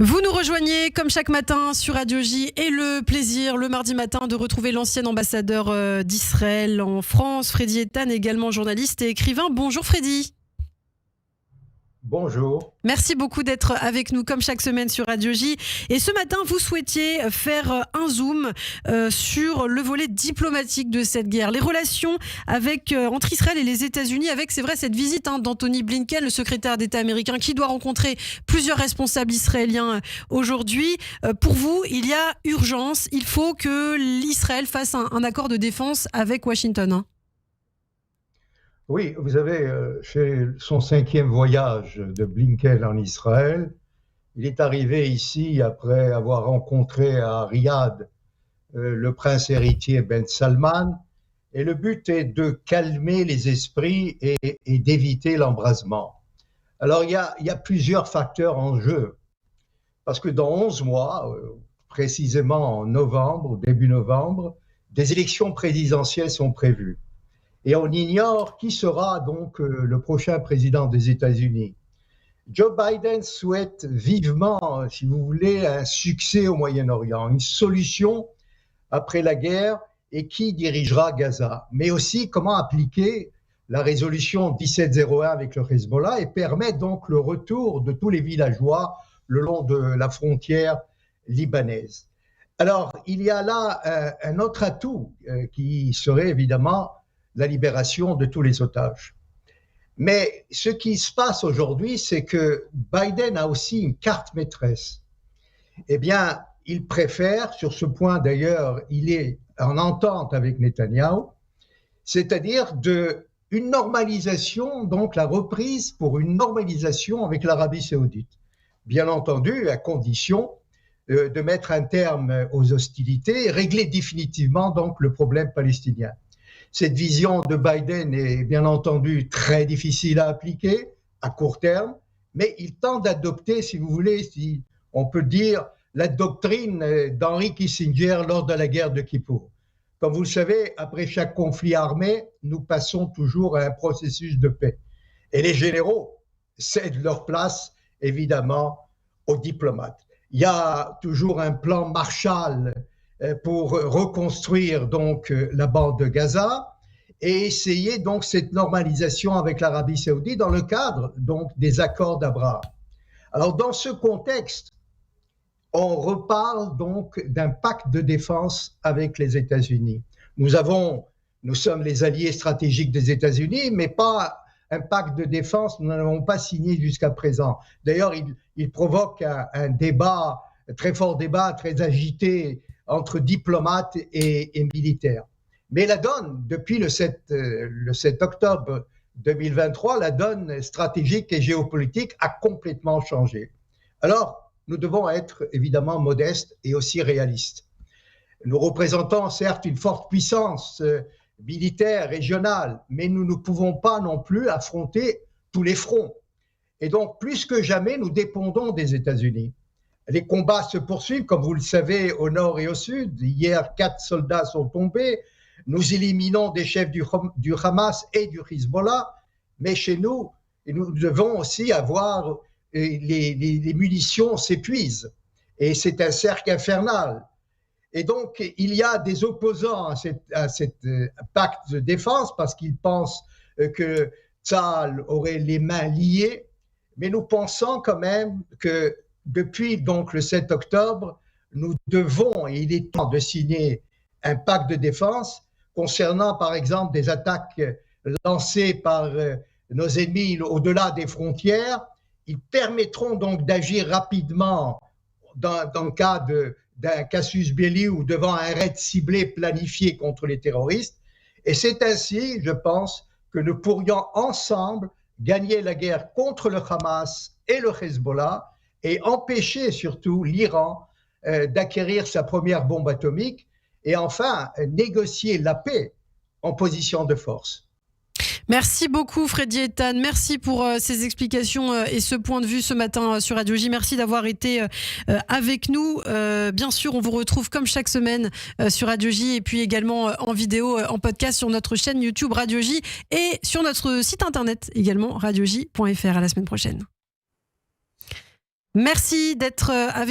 Vous nous rejoignez comme chaque matin sur Radio J et le plaisir le mardi matin de retrouver l'ancien ambassadeur d'Israël en France, Freddy Eitan, également journaliste et écrivain. Bonjour Freddy. Bonjour. Merci beaucoup d'être avec nous comme chaque semaine sur Radio J. Et ce matin, vous souhaitiez faire un zoom sur le volet diplomatique de cette guerre. Les relations entre Israël et les États-Unis, avec, c'est vrai, cette visite d'Anthony Blinken, le secrétaire d'État américain, qui doit rencontrer plusieurs responsables israéliens aujourd'hui. Pour vous, il y a urgence. Il faut que l'Israël fasse un accord de défense avec Washington. Oui, vous avez fait son 5e voyage de Blinken en Israël. Il est arrivé ici après avoir rencontré à Riyad le prince héritier Ben Salman. Et le but est de calmer les esprits et d'éviter l'embrasement. Alors, il y a plusieurs facteurs en jeu. Parce que dans 11 mois, précisément en novembre, début novembre, des élections présidentielles sont prévues. Et on ignore qui sera donc le prochain président des États-Unis. Joe Biden souhaite vivement, si vous voulez, un succès au Moyen-Orient, une solution après la guerre et qui dirigera Gaza. Mais aussi comment appliquer la résolution 1701 avec le Hezbollah et permettre donc le retour de tous les villageois le long de la frontière libanaise. Alors, il y a là un autre atout qui serait évidemment la libération de tous les otages. Mais ce qui se passe aujourd'hui, c'est que Biden a aussi une carte maîtresse. Eh bien, il préfère, sur ce point d'ailleurs, il est en entente avec Netanyahou, c'est-à-dire une normalisation, donc la reprise pour une normalisation avec l'Arabie saoudite. Bien entendu, à condition de mettre un terme aux hostilités et régler définitivement donc le problème palestinien. Cette vision de Biden est bien entendu très difficile à appliquer à court terme, mais il tente d'adopter, si vous voulez, si on peut dire, la doctrine d'Henry Kissinger lors de la guerre de Kippour. Comme vous le savez, après chaque conflit armé, nous passons toujours à un processus de paix. Et les généraux cèdent leur place, évidemment, aux diplomates. Il y a toujours un plan Marshall pour reconstruire donc la bande de Gaza et essayer donc cette normalisation avec l'Arabie saoudite dans le cadre donc des accords d'Abraham. Alors dans ce contexte, on reparle donc d'un pacte de défense avec les États-Unis. Nous sommes les alliés stratégiques des États-Unis, mais pas un pacte de défense, nous n'avons pas signé jusqu'à présent. D'ailleurs, il provoque un débat, un très fort débat, très agité entre diplomates et militaires. Mais la donne, depuis le 7 octobre 2023, la donne stratégique et géopolitique a complètement changé. Alors, nous devons être évidemment modestes et aussi réalistes. Nous représentons certes une forte puissance militaire, régionale, mais nous ne pouvons pas non plus affronter tous les fronts. Et donc, plus que jamais, nous dépendons des États-Unis. Les combats se poursuivent, comme vous le savez, au nord et au sud. Hier, 4 soldats sont tombés. Nous éliminons des chefs du Hamas et du Hezbollah. Mais chez nous, nous devons aussi avoir les munitions s'épuisent. Et c'est un cercle infernal. Et donc, il y a des opposants à cette pacte de défense parce qu'ils pensent que Tsahal aurait les mains liées. Mais nous pensons quand même que depuis donc le 7 octobre, nous devons, et il est temps de signer un pacte de défense concernant par exemple des attaques lancées par nos ennemis au-delà des frontières. Ils permettront donc d'agir rapidement dans le cas d'un casus belli ou devant un raid ciblé planifié contre les terroristes. Et c'est ainsi, je pense, que nous pourrions ensemble gagner la guerre contre le Hamas et le Hezbollah et empêcher surtout l'Iran d'acquérir sa première bombe atomique et enfin négocier la paix en position de force. Merci beaucoup Freddy Eitan, merci pour ces explications et ce point de vue ce matin sur Radio J. Merci d'avoir été avec nous. Bien sûr, on vous retrouve comme chaque semaine sur Radio J et puis également en vidéo, en podcast sur notre chaîne YouTube Radio J et sur notre site internet également radioj.fr. À la semaine prochaine. Merci d'être avec